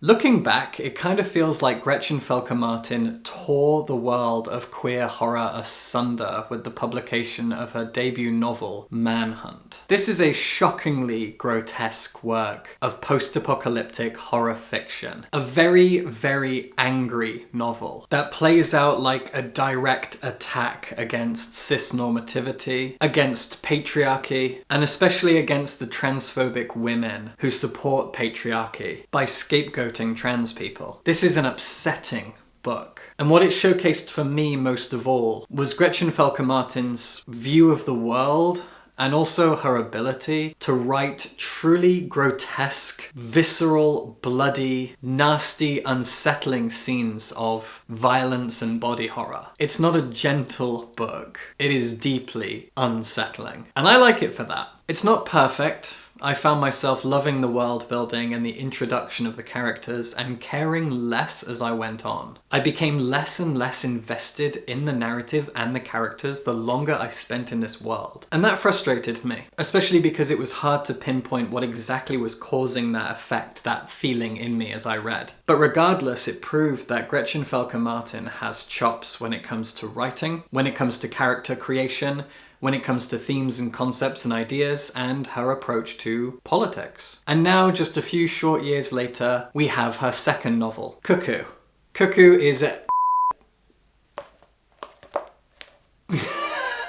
Looking back, it kind of feels like Gretchen Felker-Martin tore the world of queer horror asunder with the publication of her debut novel, Manhunt. This is a shockingly grotesque work of post-apocalyptic horror fiction. A very, very angry novel that plays out like a direct attack against cis-normativity, against patriarchy, and especially against the transphobic women who support patriarchy by scapegoating trans people. This is an upsetting book. And what it showcased for me most of all was Gretchen Felker-Martin's view of the world and also her ability to write truly grotesque, visceral, bloody, nasty, unsettling scenes of violence and body horror. It's not a gentle book. It is deeply unsettling. And I like it for that. It's not perfect. I found myself loving the world building and the introduction of the characters and caring less as I went on. I became less and less invested in the narrative and the characters the longer I spent in this world. And that frustrated me, especially because it was hard to pinpoint what exactly was causing that effect, that feeling in me as I read. But regardless, it proved that Gretchen Felker-Martin has chops when it comes to writing, when it comes to character creation, when it comes to themes and concepts and ideas, and her approach to politics. And now, just a few short years later, we have her second novel, Cuckoo. Cuckoo is a...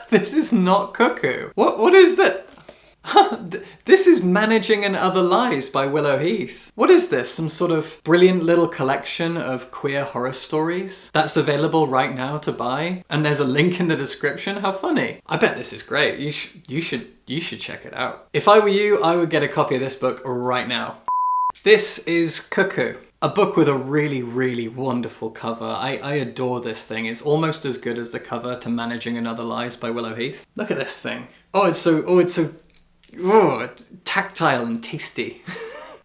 This is not Cuckoo. What is that? This is Managing and Other Lies by Willow Heath. What is this? Some sort of brilliant little collection of queer horror stories that's available right now to buy? And there's a link in the description? How funny. I bet this is great. You should check it out. If I were you, I would get a copy of this book right now. This is Cuckoo. A book with a really, really wonderful cover. I adore this thing. It's almost as good as the cover to Managing and Other Lies by Willow Heath. Look at this thing. It's so tactile and tasty.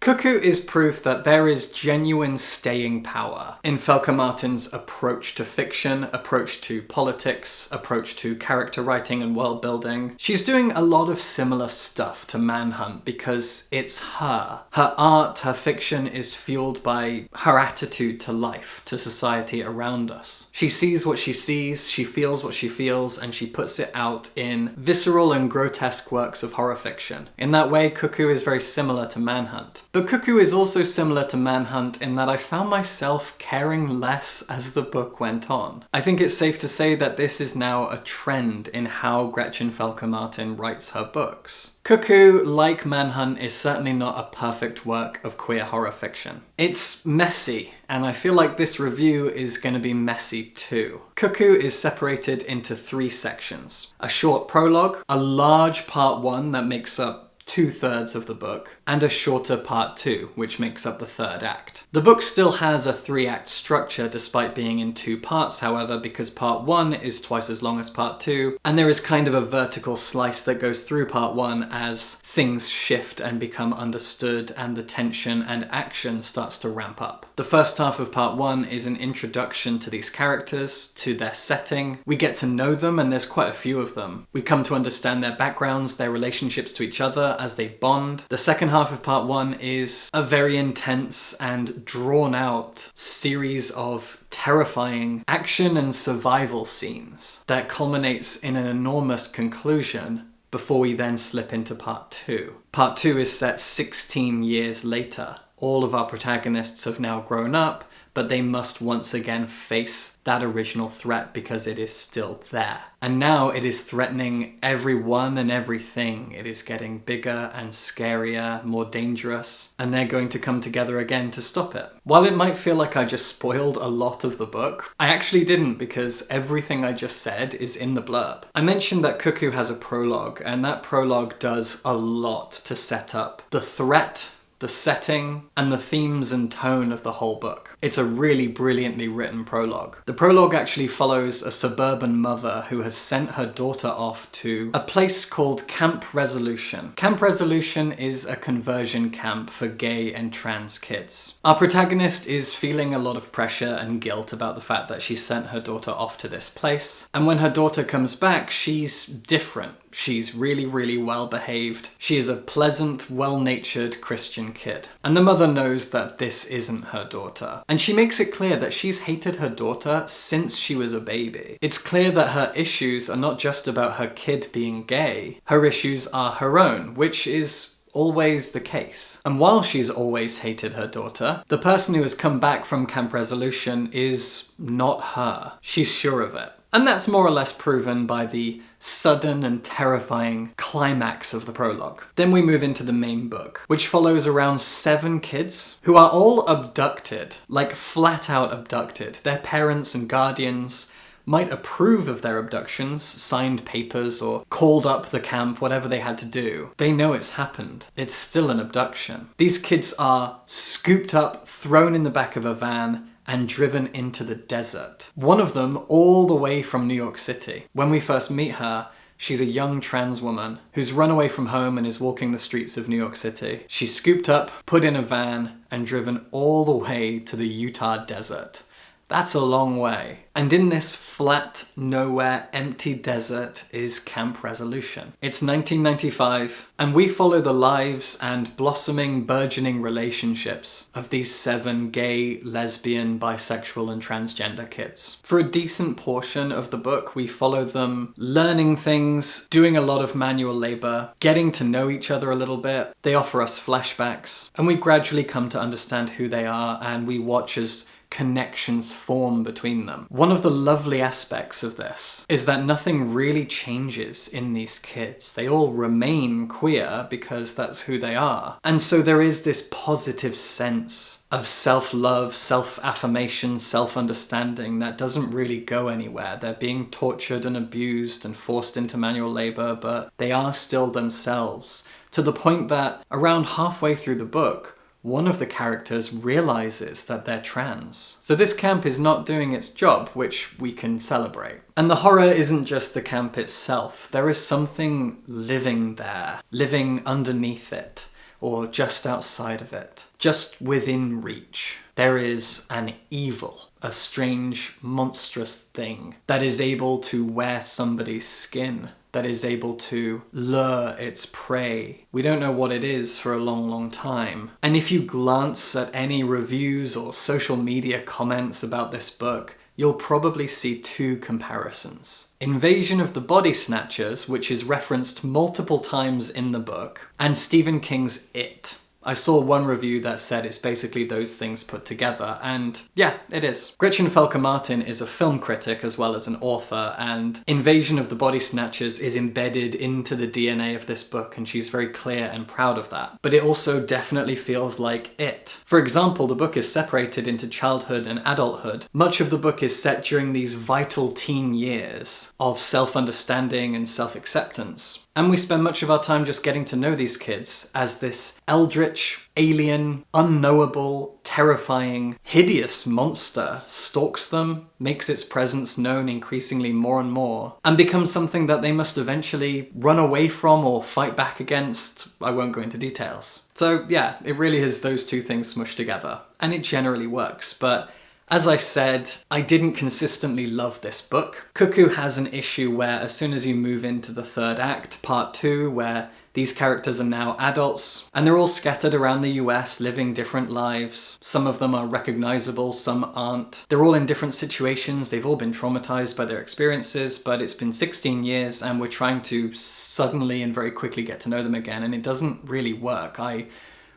Cuckoo is proof that there is genuine staying power in Felker-Martin's approach to fiction, approach to politics, approach to character writing and world building. She's doing a lot of similar stuff to Manhunt because it's her. Her art, her fiction is fueled by her attitude to life, to society around us. She sees what she sees, she feels what she feels, and she puts it out in visceral and grotesque works of horror fiction. In that way, Cuckoo is very similar to Manhunt. But Cuckoo is also similar to Manhunt in that I found myself caring less as the book went on. I think it's safe to say that this is now a trend in how Gretchen Felker-Martin writes her books. Cuckoo, like Manhunt, is certainly not a perfect work of queer horror fiction. It's messy, and I feel like this review is going to be messy too. Cuckoo is separated into 3 sections. A short prologue, a large part 1 that makes up 2/3 of the book, and a shorter part 2, which makes up the 3rd act. The book still has a 3-act structure despite being in 2 parts, however, because part 1 is twice as long as part 2, and there is kind of a vertical slice that goes through part 1 as things shift and become understood and the tension and action starts to ramp up. The first half of part 1 is an introduction to these characters, to their setting. We get to know them, and there's quite a few of them. We come to understand their backgrounds, their relationships to each other as they bond. The second half of part 1 is a very intense and drawn out series of terrifying action and survival scenes that culminates in an enormous conclusion before we then slip into part 2. Part 2 is set 16 years later. All of our protagonists have now grown up, but they must once again face that original threat because it is still there. And now it is threatening everyone and everything. It is getting bigger and scarier, more dangerous, and they're going to come together again to stop it. While it might feel like I just spoiled a lot of the book, I actually didn't, because everything I just said is in the blurb. I mentioned that Cuckoo has a prologue, and that prologue does a lot to set up the threat, the setting, and the themes and tone of the whole book. It's a really brilliantly written prologue. The prologue actually follows a suburban mother who has sent her daughter off to a place called Camp Resolution. Camp Resolution is a conversion camp for gay and trans kids. Our protagonist is feeling a lot of pressure and guilt about the fact that she sent her daughter off to this place. And when her daughter comes back, she's different. She's really, really well behaved. She is a pleasant, well-natured Christian kid. And the mother knows that this isn't her daughter. And she makes it clear that she's hated her daughter since she was a baby. It's clear that her issues are not just about her kid being gay. Her issues are her own, which is always the case. And while she's always hated her daughter, the person who has come back from Camp Resolution is not her. She's sure of it. And that's more or less proven by the sudden and terrifying climax of the prologue. Then we move into the main book, which follows around 7 kids who are all abducted, like flat out abducted. Their parents and guardians might approve of their abductions, signed papers, or called up the camp, whatever they had to do. They know it's happened. It's still an abduction. These kids are scooped up, thrown in the back of a van, and driven into the desert. One of them all the way from New York City. When we first meet her, she's a young trans woman who's run away from home and is walking the streets of New York City. She's scooped up, put in a van, and driven all the way to the Utah desert. That's a long way. And in this flat, nowhere, empty desert is Camp Resolution. It's 1995, and we follow the lives and blossoming, burgeoning relationships of these 7 gay, lesbian, bisexual, and transgender kids. For a decent portion of the book, we follow them learning things, doing a lot of manual labor, getting to know each other a little bit. They offer us flashbacks, and we gradually come to understand who they are, and we watch as connections form between them. One of the lovely aspects of this is that nothing really changes in these kids. They all remain queer because that's who they are. And so there is this positive sense of self-love, self-affirmation, self-understanding that doesn't really go anywhere. They're being tortured and abused and forced into manual labor, but they are still themselves, to the point that around halfway through the book, one of the characters realizes that they're trans. So this camp is not doing its job, which we can celebrate. And the horror isn't just the camp itself. There is something living there, living underneath it, or just outside of it, just within reach. There is an evil, a strange, monstrous thing that is able to wear somebody's skin, that is able to lure its prey. We don't know what it is for a long, long time. And if you glance at any reviews or social media comments about this book, you'll probably see 2 comparisons. Invasion of the Body Snatchers, which is referenced multiple times in the book, and Stephen King's It. I saw one review that said it's basically those things put together, and yeah, it is. Gretchen Felker-Martin is a film critic as well as an author, and Invasion of the Body Snatchers is embedded into the DNA of this book, and she's very clear and proud of that. But it also definitely feels like It. For example, the book is separated into childhood and adulthood. Much of the book is set during these vital teen years of self-understanding and self-acceptance. And we spend much of our time just getting to know these kids as this eldritch, alien, unknowable, terrifying, hideous monster stalks them, makes its presence known increasingly more and more, and becomes something that they must eventually run away from or fight back against. I won't go into details. So yeah, it really is those 2 things smushed together. And it generally works, but as I said, I didn't consistently love this book. Cuckoo has an issue where as soon as you move into the 3rd act, part 2, where these characters are now adults, and they're all scattered around the US, living different lives. Some of them are recognizable, some aren't. They're all in different situations, they've all been traumatized by their experiences, but it's been 16 years and we're trying to suddenly and very quickly get to know them again, and it doesn't really work. I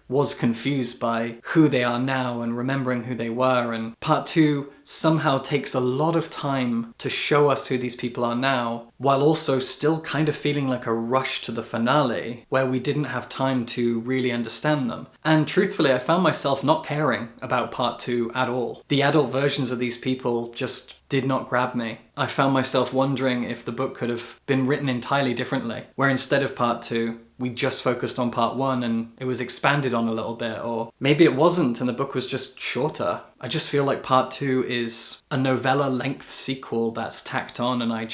was confused by who they are now and remembering who they were, and part 2 somehow takes a lot of time to show us who these people are now, while also still kind of feeling like a rush to the finale where we didn't have time to really understand them. And truthfully, I found myself not caring about part 2 at all. The adult versions of these people just did not grab me. I found myself wondering if the book could have been written entirely differently, where instead of part 2, we just focused on part 1 and it was expanded on a little bit, or maybe it wasn't and the book was just shorter. I just feel like part 2 is a novella-length sequel that's tacked on, and I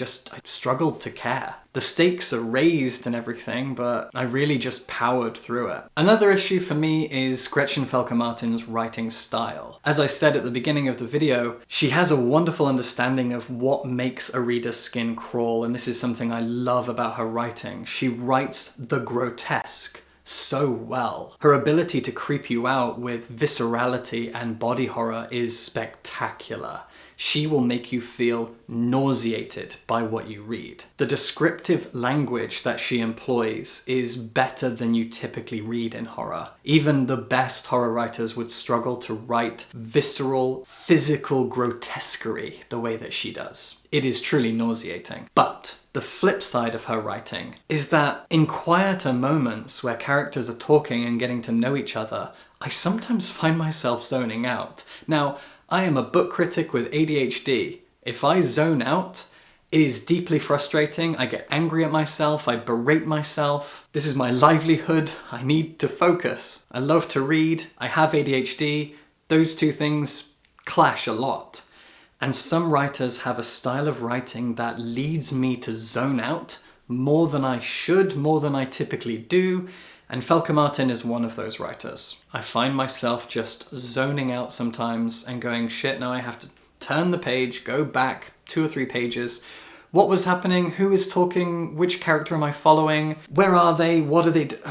struggled to care. The stakes are raised and everything, but I really just powered through it. Another issue for me is Gretchen Felker-Martin's writing style. As I said at the beginning of the video, she has a wonderful understanding of what makes a reader's skin crawl, and this is something I love about her writing. She writes the grotesque so well. Her ability to creep you out with viscerality and body horror is spectacular. She will make you feel nauseated by what you read. The descriptive language that she employs is better than you typically read in horror. Even the best horror writers would struggle to write visceral, physical grotesquerie the way that she does. It is truly nauseating. But the flip side of her writing is that in quieter moments where characters are talking and getting to know each other, I sometimes find myself zoning out. Now, I am a book critic with ADHD. If I zone out, it is deeply frustrating. I get angry at myself, I berate myself. This is my livelihood, I need to focus. I love to read, I have ADHD. Those two things clash a lot. And some writers have a style of writing that leads me to zone out more than I should, more than I typically do. And Felker-Martin is one of those writers. I find myself just zoning out sometimes and going, shit, now I have to turn the page, go back 2 or 3 pages. What was happening? Who is talking? Which character am I following? Where are they? What are they doing?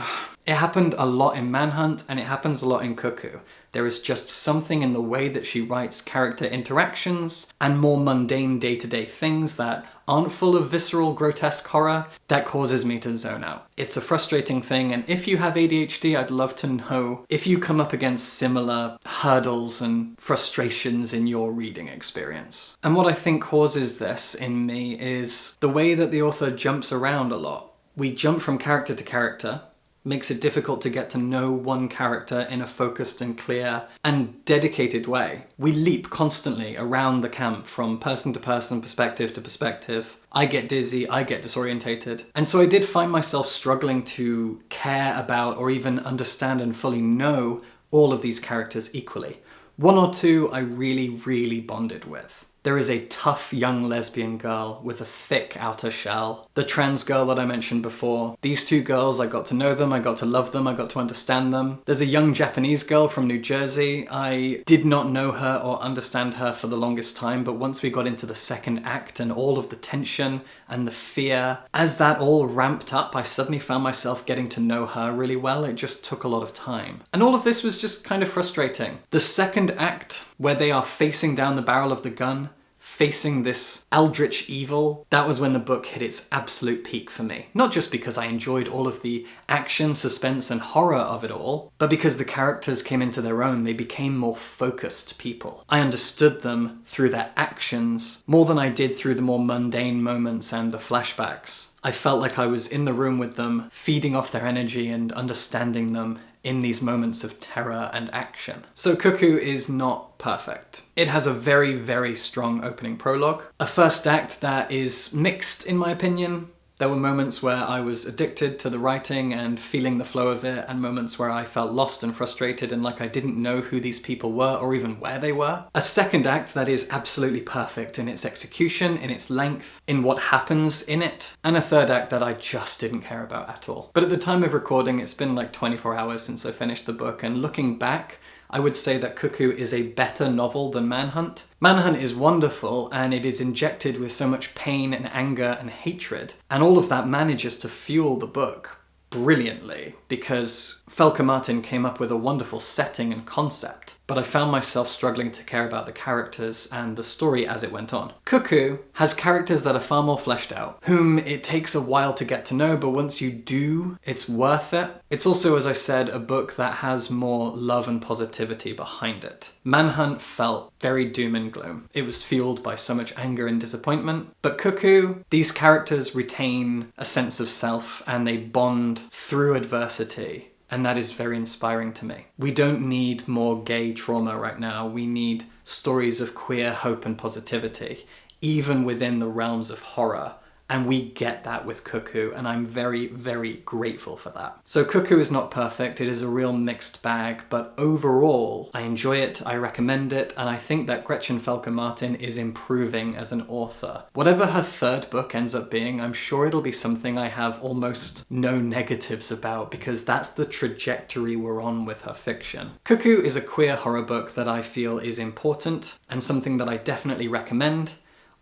It happened a lot in Manhunt, and it happens a lot in Cuckoo. There is just something in the way that she writes character interactions and more mundane day-to-day things that aren't full of visceral, grotesque horror that causes me to zone out. It's a frustrating thing, and if you have ADHD, I'd love to know if you come up against similar hurdles and frustrations in your reading experience. And what I think causes this in me is the way that the author jumps around a lot. We jump from character to character, makes it difficult to get to know one character in a focused and clear and dedicated way. We leap constantly around the camp from person to person, perspective to perspective. I get dizzy, I get disorientated. And so I did find myself struggling to care about or even understand and fully know all of these characters equally. 1 or 2 I really bonded with. There is a tough young lesbian girl with a thick outer shell. The trans girl that I mentioned before. These 2 girls, I got to know them, I got to love them, I got to understand them. There's a young Japanese girl from New Jersey. I did not know her or understand her for the longest time, but once we got into the second act and all of the tension and the fear, as that all ramped up, I suddenly found myself getting to know her really well. It just took a lot of time. And all of this was just kind of frustrating. The second act, where they are facing down the barrel of the gun, facing this eldritch evil, that was when the book hit its absolute peak for me. Not just because I enjoyed all of the action, suspense, and horror of it all, but because the characters came into their own. They became more focused people. I understood them through their actions more than I did through the more mundane moments and the flashbacks. I felt like I was in the room with them, feeding off their energy and understanding them in these moments of terror and action. So Cuckoo is not perfect. It has a very strong opening prologue. A first act that is mixed, in my opinion. There were moments where I was addicted to the writing and feeling the flow of it, and moments where I felt lost and frustrated and like I didn't know who these people were or even where they were. A second act that is absolutely perfect in its execution, in its length, in what happens in it. And a third act that I just didn't care about at all. But at the time of recording, it's been like 24 hours since I finished the book, and looking back, I would say that Cuckoo is a better novel than Manhunt. Manhunt is wonderful, and it is injected with so much pain and anger and hatred, and all of that manages to fuel the book brilliantly, because Felker-Martin came up with a wonderful setting and concept, but I found myself struggling to care about the characters and the story as it went on. Cuckoo has characters that are far more fleshed out, whom it takes a while to get to know, but once you do, it's worth it. It's also, as I said, a book that has more love and positivity behind it. Manhunt felt very doom and gloom. It was fueled by so much anger and disappointment. But Cuckoo, these characters retain a sense of self and they bond through adversity. And that is very inspiring to me. We don't need more gay trauma right now. We need stories of queer hope and positivity, even within the realms of horror And we get that with Cuckoo, and I'm very, very grateful for that. So Cuckoo is not perfect, it is a real mixed bag, but overall, I enjoy it, I recommend it, and I think that Gretchen Felker-Martin is improving as an author. Whatever her third book ends up being, I'm sure it'll be something I have almost no negatives about, because that's the trajectory we're on with her fiction. Cuckoo is a queer horror book that I feel is important, and something that I definitely recommend,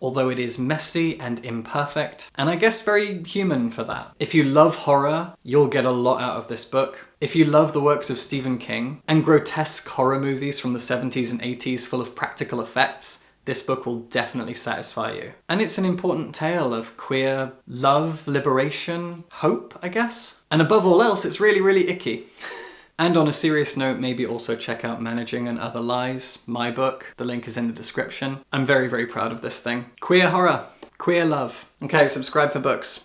although it is messy and imperfect, and I guess very human for that. If you love horror, you'll get a lot out of this book. If you love the works of Stephen King and grotesque horror movies from the 70s and 80s full of practical effects, this book will definitely satisfy you. And it's an important tale of queer love, liberation, hope, I guess. And above all else, it's really, really icky. And on a serious note, maybe also check out Managing and Other Lies, my book. The link is in the description. I'm very, very proud of this thing. Queer horror, queer love. Okay, subscribe for books.